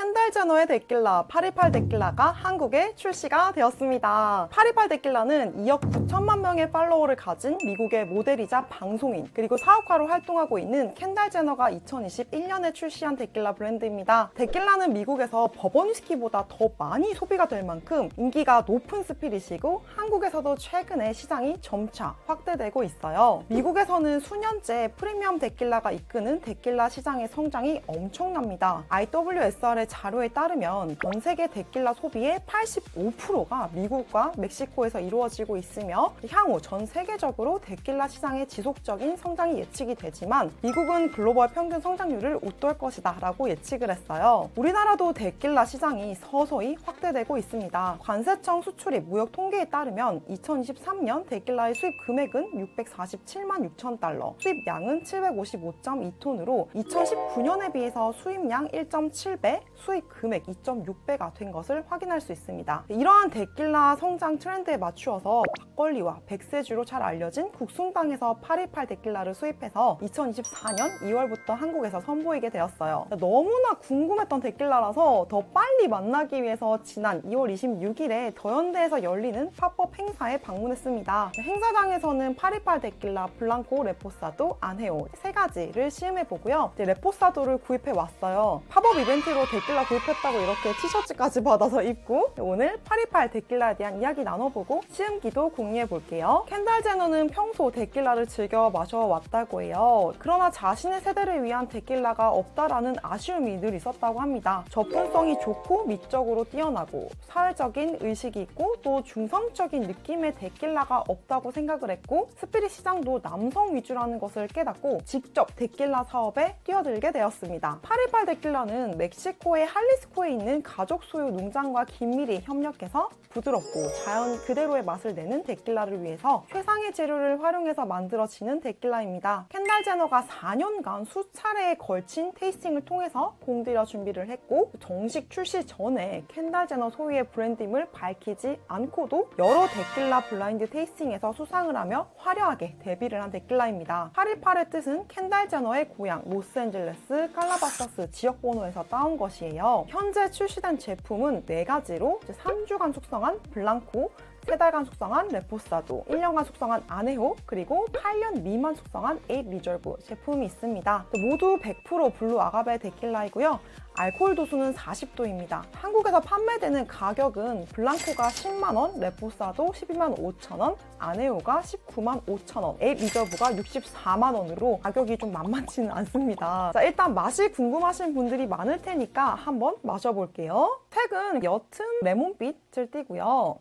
켄달 제너의 데킬라 828 데킬라가 한국에 출시가 되었습니다. 828 데킬라는 2억 9천만 명의 팔로워를 가진 미국의 모델이자 방송인 그리고 사업가로 활동하고 있는 켄달 제너가 2021년에 출시한 데킬라 브랜드입니다. 데킬라는 미국에서 버번 위스키보다 더 많이 소비가 될 만큼 인기가 높은 스피릿이고 한국에서도 최근에 시장이 점차 확대되고 있어요. 미국에서는 수년째 프리미엄 데킬라가 이끄는 데킬라 시장의 성장이 엄청납니다. IWSR의 자료에 따르면 전 세계 데킬라 소비의 85%가 미국과 멕시코에서 이루어지고 있으며 향후 전 세계적으로 데킬라 시장의 지속적인 성장이 예측이 되지만 미국은 글로벌 평균 성장률을 웃돌 것이다 라고 예측을 했어요. 우리나라도 데킬라 시장이 서서히 확대되고 있습니다. 관세청 수출입 무역 통계에 따르면 2023년 데킬라의 수입 금액은 647만 6천 달러, 수입량은 755.2톤으로 2019년에 비해서 수입량 1.7배, 수입 금액 2.6배가 된 것을 확인할 수 있습니다. 이러한 데킬라 성장 트렌드에 맞추어서 막걸리와 백세주로 잘 알려진 국순당에서 828 데킬라를 수입해서 2024년 2월부터 한국에서 선보이게 되었어요. 너무나 궁금했던 데킬라라서 더 빨리 만나기 위해서 지난 2월 26일에 더현대에서 열리는 팝업 행사에 방문했습니다. 행사장에서는 828 데킬라, 블랑코, 레포사도, 안헤오 세 가지를 시음해보고요. 레포사도를 구입해왔어요. 팝업 이벤트로 데킬라 구입했다고 이렇게 티셔츠까지 받아서 입고 오늘 828 데킬라에 대한 이야기 나눠보고 시음기도 공유해볼게요. 켄달 제너는 평소 데킬라를 즐겨 마셔왔다고 해요. 그러나 자신의 세대를 위한 데킬라가 없다라는 아쉬움이 늘 있었다고 합니다. 접근성이 좋고 미적으로 뛰어나고 사회적인 의식이 있고 또 중성적인 느낌의 데킬라가 없다고 생각을 했고 스피릿 시장도 남성 위주라는 것을 깨닫고 직접 데킬라 사업에 뛰어들게 되었습니다. 828 데킬라는 멕시코의 할리스코에 있는 가족 소유 농장과 긴밀히 협력해서 부드럽고 자연 그대로의 맛을 내는 데킬라를 위해서 최상의 재료를 활용해서 만들어지는 데킬라입니다. 켄달 제너가 4년간 수차례에 걸친 테이스팅을 통해서 공들여 준비를 했고 정식 출시 전에 켄달 제너 소유의 브랜드임을 밝히지 않고도 여러 데킬라 블라인드 테이스팅에서 수상을 하며 화려하게 데뷔를 한 데킬라입니다. 828의 뜻은 켄달 제너의 고향 로스앤젤레스 칼라바사스 지역 번호에서 따온 것이에요. 현재 출시된 제품은 4가지로 3주간 숙성한 블랑코, 3달간 숙성한 레포사도, 1년간 숙성한 아네호, 그리고 8년 미만 숙성한 에잇 리저브 제품이 있습니다. 모두 100% 블루 아가베 데킬라이고요. 알코올 도수는 40도입니다. 한국에서 판매되는 가격은 블랑코가 10만원, 레포사도 12만 5천원, 아네오가 19만 5천원, 에잇 리저브가 64만원으로 가격이 좀 만만치는 않습니다. 자, 일단 맛이 궁금하신 분들이 많을 테니까 한번 마셔볼게요. 색은 옅은 레몬빛을 띠고요.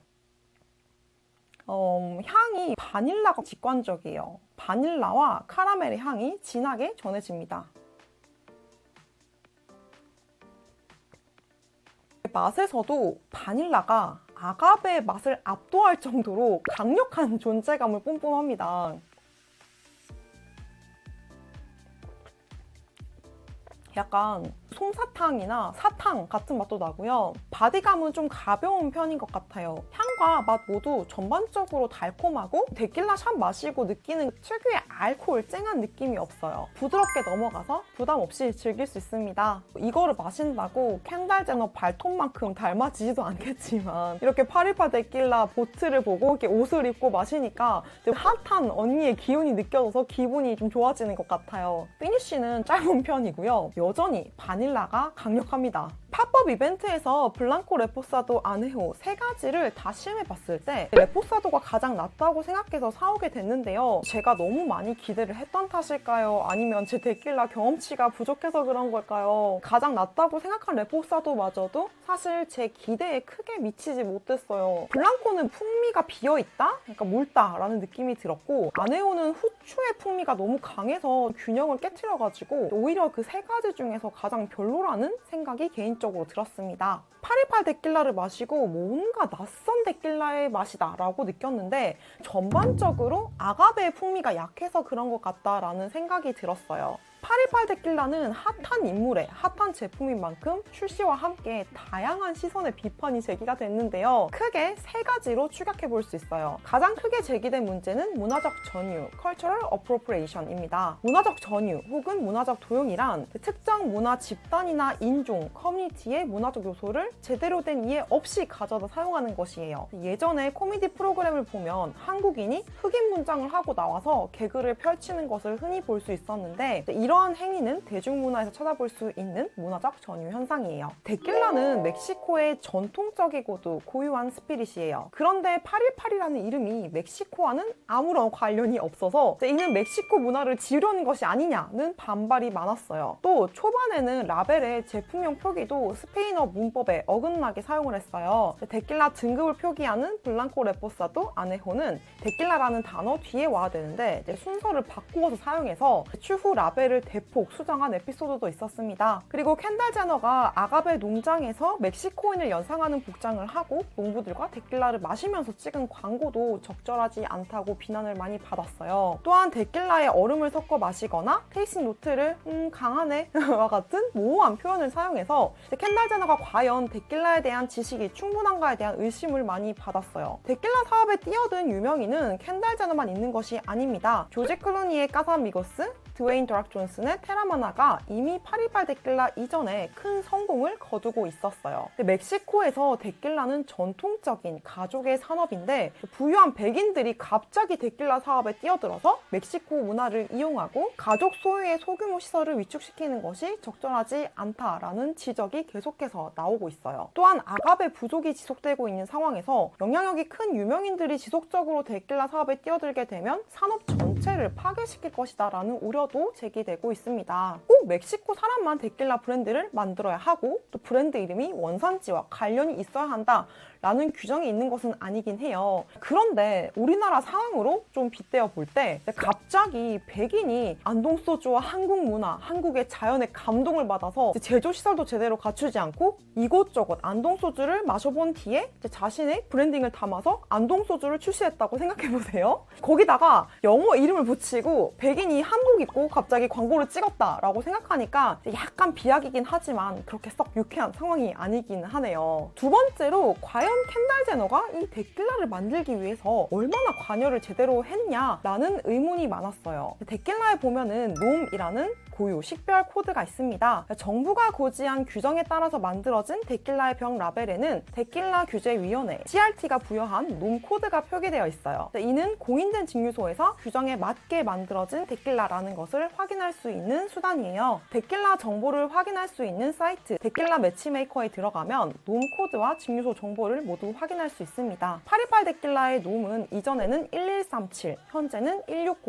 향이 바닐라가 직관적이에요. 바닐라와 카라멜의 향이 진하게 전해집니다. 맛에서도 바닐라가 아가베의 맛을 압도할 정도로 강력한 존재감을 뿜뿜합니다. 약간 솜사탕이나 사탕 같은 맛도 나고요. 바디감은 좀 가벼운 편인 것 같아요. 향과 맛 모두 전반적으로 달콤하고 데킬라 샷 마시고 느끼는 특유의 알코올 쨍한 느낌이 없어요. 부드럽게 넘어가서 부담 없이 즐길 수 있습니다. 이거를 마신다고 켄달 제너 발톱만큼 닮아지지도 않겠지만 이렇게 828 데킬라 보트를 보고 이렇게 옷을 입고 마시니까 핫한 언니의 기운이 느껴져서 기분이 좀 좋아지는 것 같아요. 피니쉬는 짧은 편이고요. 여전히 바닐라가 강력합니다. 팝업 이벤트에서 블랑코, 레포사도, 아네호 3가지를 다 시음해봤을 때 레포사도가 가장 낫다고 생각해서 사오게 됐는데요. 제가 너무 많이 기대를 했던 탓일까요? 아니면 제 데킬라 경험치가 부족해서 그런 걸까요? 가장 낫다고 생각한 레포사도마저도 사실 제 기대에 크게 미치지 못했어요. 블랑코는 풍미가 비어있다? 그러니까 묽다라는 느낌이 들었고 아네호는 후추의 풍미가 너무 강해서 균형을 깨트려가지고 오히려 그 3가지 중에서 가장 별로라는 생각이 개인적으로 들었습니다. 828 데킬라를 마시고 뭔가 낯선 데킬라의 맛이다 라고 느꼈는데 전반적으로 아가베의 풍미가 약해서 그런 것 같다라는 생각이 들었어요. 파리팔 데킬라는 핫한 인물의 핫한 제품인 만큼 출시와 함께 다양한 시선의 비판이 제기가 됐는데요. 크게 세 가지로 추격해 볼 수 있어요. 가장 크게 제기된 문제는 문화적 전유, cultural appropriation입니다. 문화적 전유 혹은 문화적 도용이란 특정 문화 집단이나 인종, 커뮤니티의 문화적 요소를 제대로 된 이해 없이 가져다 사용하는 것이에요. 예전에 코미디 프로그램을 보면 한국인이 흑인 문장을 하고 나와서 개그를 펼치는 것을 흔히 볼 수 있었는데 이러한 행위는 대중문화에서 찾아볼 수 있는 문화적 전유 현상이에요. 데킬라는 멕시코의 전통적이고도 고유한 스피릿이에요. 그런데 818이라는 이름이 멕시코와는 아무런 관련이 없어서 이는 멕시코 문화를 지우려는 것이 아니냐는 반발이 많았어요. 또 초반에는 라벨의 제품명 표기도 스페인어 문법에 어긋나게 사용을 했어요. 데킬라 등급을 표기하는 블랑코 레포사도 아네호는 데킬라라는 단어 뒤에 와야 되는데 순서를 바꾸어서 사용해서 추후 라벨을 대폭 수정한 에피소드도 있었습니다. 그리고 켄달 제너가 아가베 농장에서 멕시코인을 연상하는 복장을 하고 농부들과 데킬라를 마시면서 찍은 광고도 적절하지 않다고 비난을 많이 받았어요. 또한 데킬라에 얼음을 섞어 마시거나 테이스팅 노트를 강하네 와 같은 모호한 표현을 사용해서 켄달 제너가 과연 데킬라에 대한 지식이 충분한가에 대한 의심을 많이 받았어요. 데킬라 사업에 뛰어든 유명인은 켄달 제너만 있는 것이 아닙니다. 조지 클루니의 까사미고스, 드웨인 드락 존슨의 테라마나가 이미 818 데킬라 이전에 큰 성공을 거두고 있었어요. 멕시코에서 데킬라는 전통적인 가족의 산업인데 부유한 백인들이 갑자기 데킬라 사업에 뛰어들어서 멕시코 문화를 이용하고 가족 소유의 소규모 시설을 위축시키는 것이 적절하지 않다라는 지적이 계속해서 나오고 있어요. 또한 아가베 부족이 지속되고 있는 상황에서 영향력이 큰 유명인들이 지속적으로 데킬라 사업에 뛰어들게 되면 산업 전체를 파괴시킬 것이다 라는 우려도 제기되고 있습니다. 꼭 멕시코 사람만 데킬라 브랜드를 만들어야 하고 또 브랜드 이름이 원산지와 관련이 있어야 한다 라는 규정이 있는 것은 아니긴 해요. 그런데 우리나라 상황으로 좀 빗대어 볼 때 갑자기 백인이 안동소주와 한국 문화, 한국의 자연에 감동을 받아서 제조시설도 제대로 갖추지 않고 이곳저곳 안동소주를 마셔본 뒤에 자신의 브랜딩을 담아서 안동소주를 출시했다고 생각해보세요. 거기다가 영어 이름을 붙이고 백인이 한복 입고 갑자기 광고를 찍었다라고 생각하니까 약간 비약이긴 하지만 그렇게 썩 유쾌한 상황이 아니긴 하네요. 두 번째로 과연 켄달 제너가 이 데킬라를 만들기 위해서 얼마나 관여를 제대로 했냐라는 의문이 많았어요. 데킬라에 보면은 놈이라는 고유 식별 코드가 있습니다. 정부가 고지한 규정에 따라서 만들어진 데킬라의 병 라벨에는 데킬라 규제위원회 CRT가 부여한 놈 코드가 표기되어 있어요. 이는 공인된 증류소에서 규정에 맞게 만들어진 데킬라라는 것을 확인할 수 있는 수단이에요. 데킬라 정보를 확인할 수 있는 사이트 데킬라 매치메이커에 들어가면 놈 코드와 증류소 정보를 모두 확인할 수 있습니다. 818 데킬라의 놈은 이전에는 1137, 현재는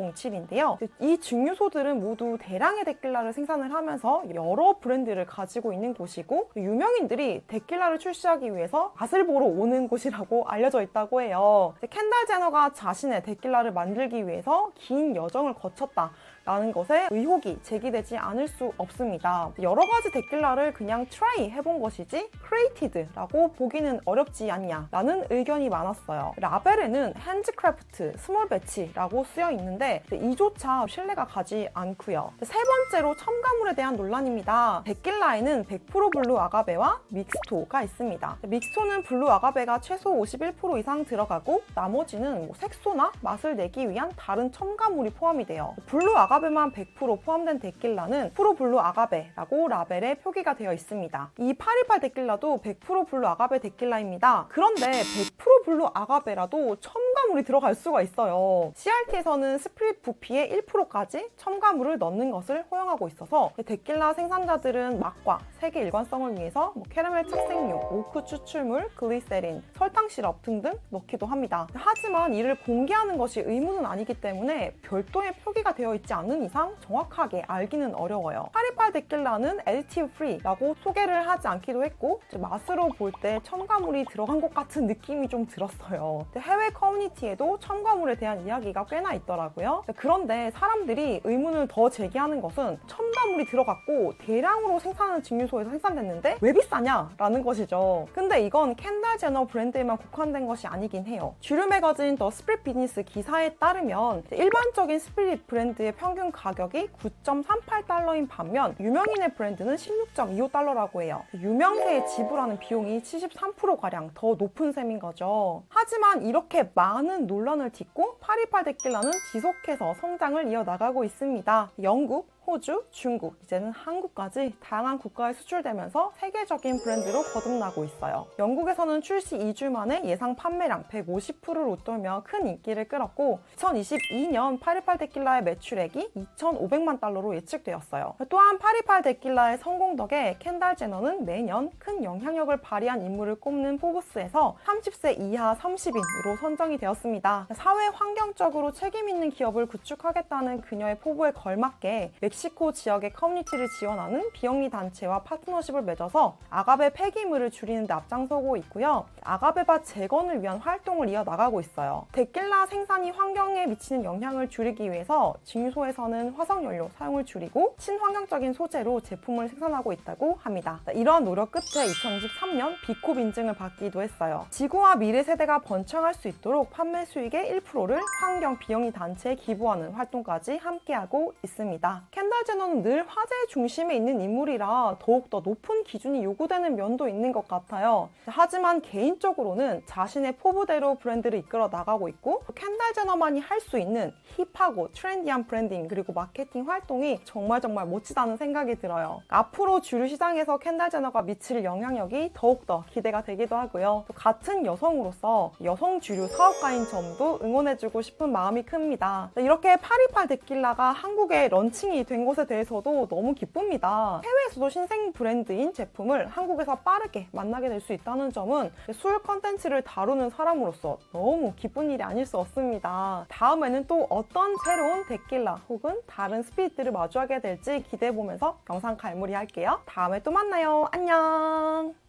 1607인데요. 이 증류소들은 모두 대량의 데킬라를 생산을 하면서 여러 브랜드를 가지고 있는 곳이고 유명인들이 데킬라를 출시하기 위해서 맛을 보러 오는 곳이라고 알려져 있다고 해요. 켄달 제너가 자신의 데킬라를 만들기 위해서 긴 여정을 거쳤다 라는 것에 의혹이 제기되지 않을 수 없습니다. 여러 가지 데킬라를 그냥 트라이 해본 것이지 크리에이티드라고 보기는 어렵지 않냐 라는 의견이 많았어요. 라벨에는 핸즈크래프트, 스몰 배치라고 쓰여 있는데 이조차 신뢰가 가지 않고요. 세 번째로 첨가물에 대한 논란입니다. 데킬라에는 100% 블루 아가베와 믹스토가 있습니다. 믹스토는 블루 아가베가 최소 51% 이상 들어가고 나머지는 색소나 맛을 내기 위한 다른 첨가물이 포함이 돼요. 블루 아가베만 100% 포함된 데킬라는 프로 블루 아가베라고 라벨에 표기가 되어 있습니다. 이 818 데킬라도 100% 블루 아가베 데킬라입니다. 그런데 100% 블루 아가베라도 첨가물이 들어갈 수가 있어요. CRT에서는 스피릿 부피의 1%까지 첨가물을 넣는 것을 허용하고 있어서 데킬라 생산자들은 맛과 색의 일관성을 위해서 캐러멜 착색료, 오크 추출물, 글리세린, 설탕 시럽 등등 넣기도 합니다. 하지만 이를 공개하는 것이 의무는 아니기 때문에 별도의 표기가 되어 있지 않은 이상 정확하게 알기는 어려워요. 818 데킬라는 애디티브 프리라고 소개를 하지 않기도 했고 맛으로 볼 때 첨가물이 들어간 것 같은 느낌이 좀 들었어요. 해외 커뮤니티에도 첨가물에 대한 이야기가 꽤나 있더라고요. 그런데 사람들이 의문을 더 제기하는 것은 첨가물이 들어갔고 대량으로 생산하는 증류소에서 생산됐는데 왜 비싸냐? 라는 것이죠. 근데 이건 켄달 제너 브랜드에만 국한된 것이 아니긴 해요. 주류 매거진 더 스프릿 비즈니스 기사에 따르면 일반적인 스피릿 브랜드의 평균 평균 가격이 9.38달러인 반면 유명인의 브랜드는 16.25달러라고 해요. 유명세에 지불하는 비용이 73%가량 더 높은 셈인 거죠. 하지만 이렇게 많은 논란을 딛고 828 데킬라는 지속해서 성장을 이어나가고 있습니다. 영국, 호주, 중국, 이제는 한국까지 다양한 국가에 수출되면서 세계적인 브랜드로 거듭나고 있어요. 영국에서는 출시 2주 만에 예상 판매량 150%를 웃돌며 큰 인기를 끌었고 2022년 828 데킬라의 매출액이 2,500만 달러로 예측되었어요. 또한 828 데킬라의 성공 덕에 켄달 제너는 매년 큰 영향력을 발휘한 인물을 꼽는 포브스에서 30세 이하 30인으로 선정이 되었습니다. 사회 환경적으로 책임 있는 기업을 구축하겠다는 그녀의 포부에 걸맞게 멕시코 지역의 커뮤니티를 지원하는 비영리 단체와 파트너십을 맺어서 아가베 폐기물을 줄이는 데 앞장서고 있고요. 아가베밭 재건을 위한 활동을 이어나가고 있어요. 데킬라 생산이 환경에 미치는 영향을 줄이기 위해서 증류소에서는 화석연료 사용을 줄이고 친환경적인 소재로 제품을 생산하고 있다고 합니다. 이러한 노력 끝에 2023년 비콥 인증을 받기도 했어요. 지구와 미래 세대가 번창할 수 있도록 판매 수익의 1%를 환경 비영리 단체에 기부하는 활동까지 함께하고 있습니다. 켄달 제너는 늘 화제의 중심에 있는 인물이라 더욱더 높은 기준이 요구되는 면도 있는 것 같아요. 하지만 개인적으로는 자신의 포부대로 브랜드를 이끌어 나가고 있고 켄달 제너만이 할 수 있는 힙하고 트렌디한 브랜딩 그리고 마케팅 활동이 정말 멋지다는 생각이 들어요. 앞으로 주류 시장에서 켄달 제너가 미칠 영향력이 더욱더 기대가 되기도 하고요. 또 같은 여성으로서 여성 주류 사업가인 점도 응원해주고 싶은 마음이 큽니다. 이렇게 828 데킬라가 한국에 런칭이 된 것에 대해서도 너무 기쁩니다. 해외에서도 신생 브랜드인 제품을 한국에서 빠르게 만나게 될 수 있다는 점은 술 컨텐츠를 다루는 사람으로서 너무 기쁜 일이 아닐 수 없습니다. 다음에는 또 어떤 새로운 데킬라 혹은 다른 스피릿들을 마주하게 될지 기대해보면서 영상 갈무리 할게요. 다음에 또 만나요. 안녕!